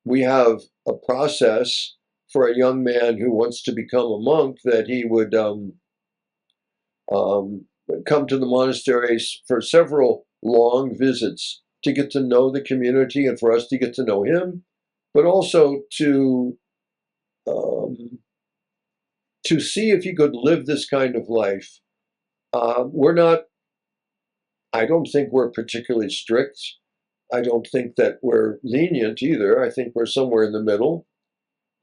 we have a process for a young man who wants to become a monk that he would come to the monasteries for several long visits to get to know the community and for us to get to know him, but also to see if he could live this kind of life. We're not, I don't think we're particularly strict. I don't think that we're lenient either. I think we're somewhere in the middle.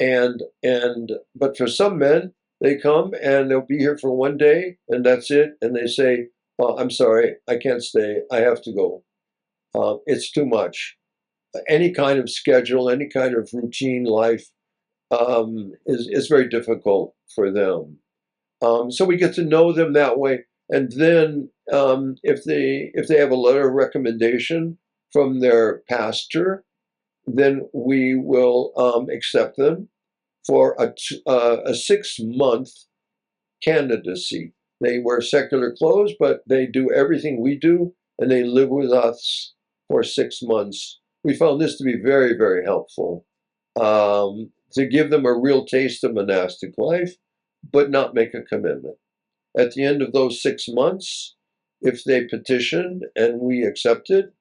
But for some men, they come and they'll be here for one day and that's it. And they say, "Well, I'm sorry, I can't stay. I have to go. It's too much." Any kind of schedule, any kind of routine life is very difficult for them. So we get to know them that way. And then if they have a letter of recommendation from their pastor, then we will accept them for a 6-month candidacy. They wear secular clothes, but they do everything we do, and they live with us for 6 months. We found this to be very, very helpful, to give them a real taste of monastic life, but not make a commitment. At the end of those 6 months, if they petition and we accept it,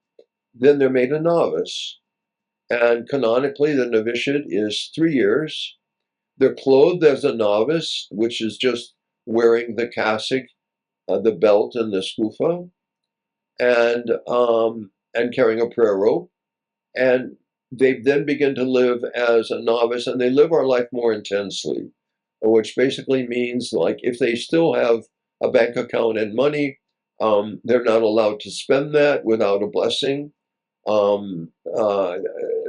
then they're made a novice. And canonically, the novitiate is 3 years. They're clothed as a novice, which is just wearing the cassock, the belt, and the scufa, and carrying a prayer rope. And they then begin to live as a novice, and they live our life more intensely, which basically means, like, if they still have a bank account and money, they're not allowed to spend that without a blessing.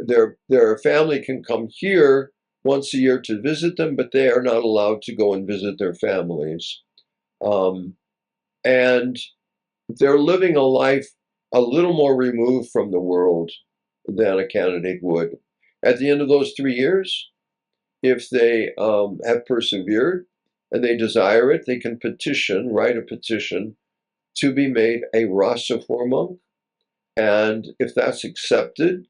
Their family can come here once a year to visit them, but they are not allowed to go and visit their families. And they're living a life a little more removed from the world than a candidate would. At the end of those 3 years, if they have persevered and they desire it, they can write a petition to be made a Rassaphor monk. And if that's accepted,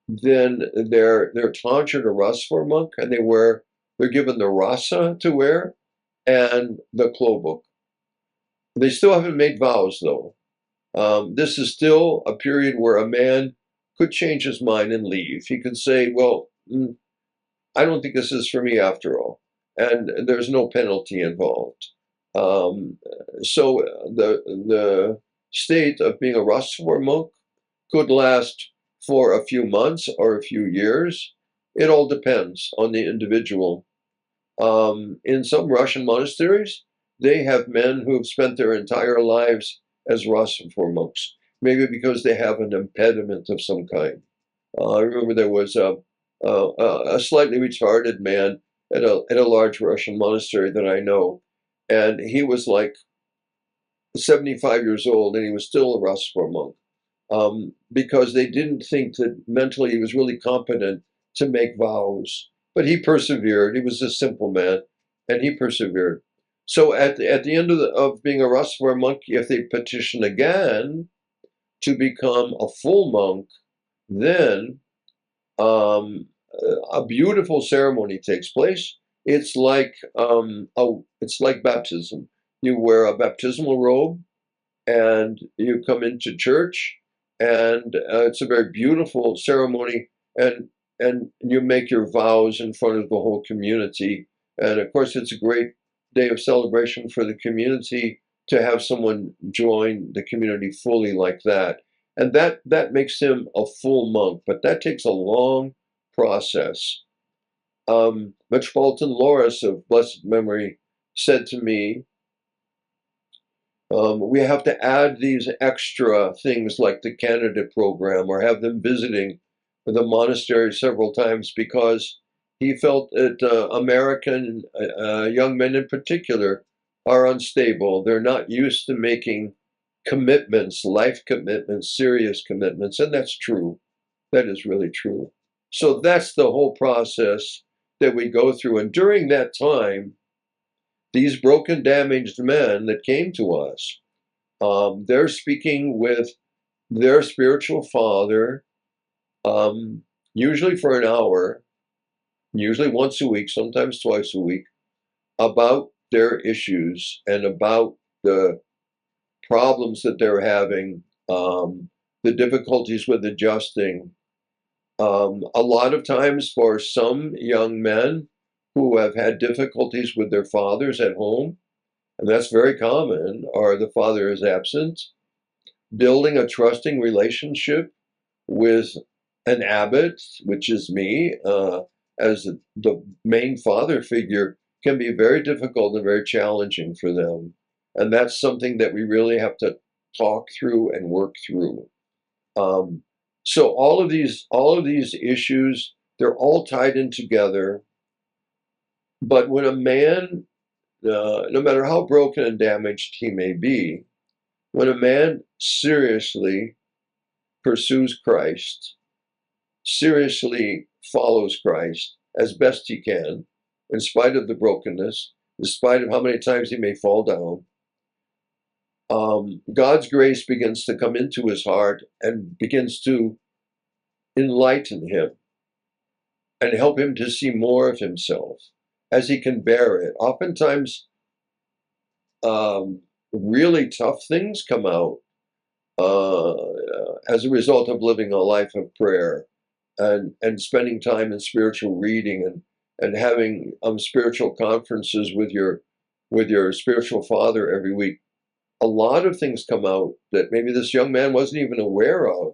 then they're tonsured a Rassaphor monk, and they're given the rasa to wear and the klobuk. They still haven't made vows, though. This is still a period where a man could change his mind and leave. He could say, "Well, I don't think this is for me after all," and there's no penalty involved. So the state of being a Rassaphor monk could last for a few months or a few years. It all depends on the individual. In some Russian monasteries, they have men who have spent their entire lives as Rassaphor monks, maybe because they have an impediment of some kind. I remember there was a slightly retarded man at a large Russian monastery that I know, and he was like 75 years old, and he was still a Rassaphor monk, because they didn't think that mentally he was really competent to make vows. But he persevered. He was a simple man, and he persevered. So at the end of being a Rassaphor monk, if they petition again to become a full monk, then a beautiful ceremony takes place. It's like baptism. You wear a baptismal robe, and you come into church, and it's a very beautiful ceremony, and you make your vows in front of the whole community. And of course, it's a great day of celebration for the community to have someone join the community fully like that. And that makes him a full monk, but that takes a long process. Metropolitan Loris of blessed memory said to me, we have to add these extra things like the candidate program, or have them visiting the monastery several times, because he felt that American young men in particular are unstable. They're not used to making commitments, life commitments, serious commitments, and that's true. That is really true. So that's the whole process that we go through. And during that time, these broken, damaged men that came to us, they're speaking with their spiritual father, usually for an hour, usually once a week, sometimes twice a week, about their issues and about the problems that they're having, the difficulties with adjusting. A lot of times for some young men who have had difficulties with their fathers at home, and that's very common, or the father is absent, building a trusting relationship with an abbot, which is me, as the main father figure, can be very difficult and very challenging for them. And that's something that we really have to talk through and work through. So all of these issues, they're all tied in together. But when a man, no matter how broken and damaged he may be, when a man seriously pursues Christ, seriously follows Christ as best he can, in spite of the brokenness, in spite of how many times he may fall down, God's grace begins to come into his heart and begins to enlighten him and help him to see more of himself as he can bear it. Oftentimes, really tough things come out as a result of living a life of prayer and spending time in spiritual reading and having spiritual conferences with your spiritual father every week. A lot of things come out that maybe this young man wasn't even aware of.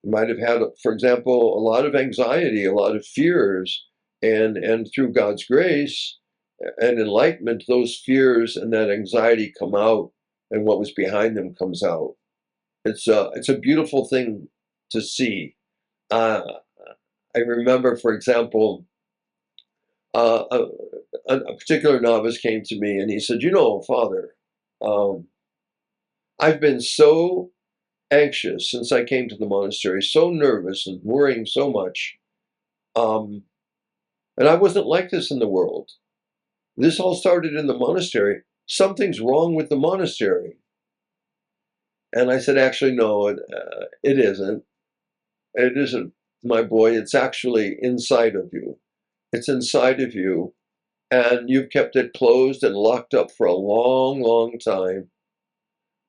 He might have had, for example, a lot of anxiety, a lot of fears, and through God's grace and enlightenment, those fears and that anxiety come out, and what was behind them comes out. It's a beautiful thing to see. I remember, for example, a particular novice came to me and he said, Father, I've been so anxious since I came to the monastery, so nervous and worrying so much. And I wasn't like this in the world. This all started in the monastery. Something's wrong with the monastery. And I said, actually, no, it isn't. It isn't, my boy. It's actually inside of you. It's inside of you. And you've kept it closed and locked up for a long, long time.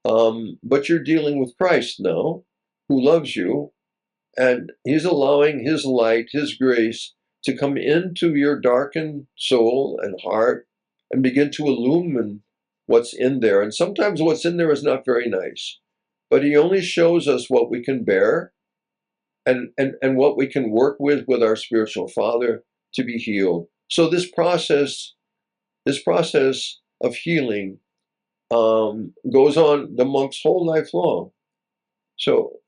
But you're dealing with Christ now, who loves you, and he's allowing his light, his grace, to come into your darkened soul and heart and begin to illumine what's in there. And sometimes what's in there is not very nice, but he only shows us what we can bear and what we can work with our spiritual father to be healed. So this process of healing goes on the monk's whole life long. So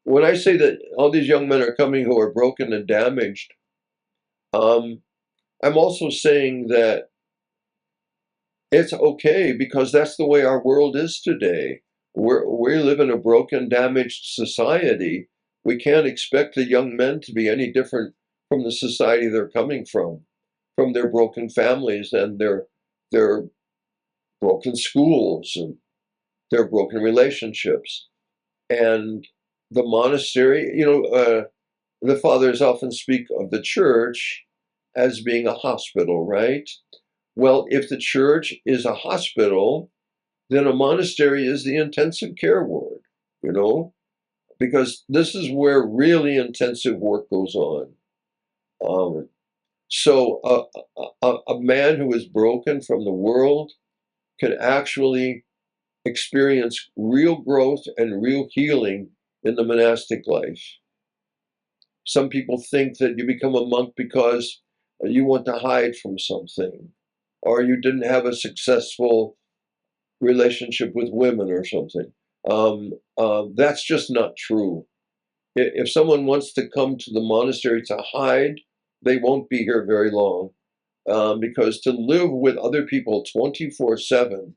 when I say that all these young men are coming who are broken and damaged, I'm also saying that it's okay, because that's the way our world is today. We live in a broken, damaged society. We can't expect the young men to be any different from the society they're coming from their broken families and their broken schools and their broken relationships. And the monastery, the fathers often speak of the church as being a hospital, right? Well, if the church is a hospital, then a monastery is the intensive care ward, because this is where really intensive work goes on. So a man who is broken from the world can actually experience real growth and real healing in the monastic life. Some people think that you become a monk because you want to hide from something, or you didn't have a successful relationship with women or something. That's just not true. If someone wants to come to the monastery to hide, they won't be here very long, because to live with other people 24/7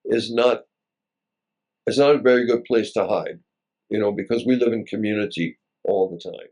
is not a very good place to hide, because we live in community all the time.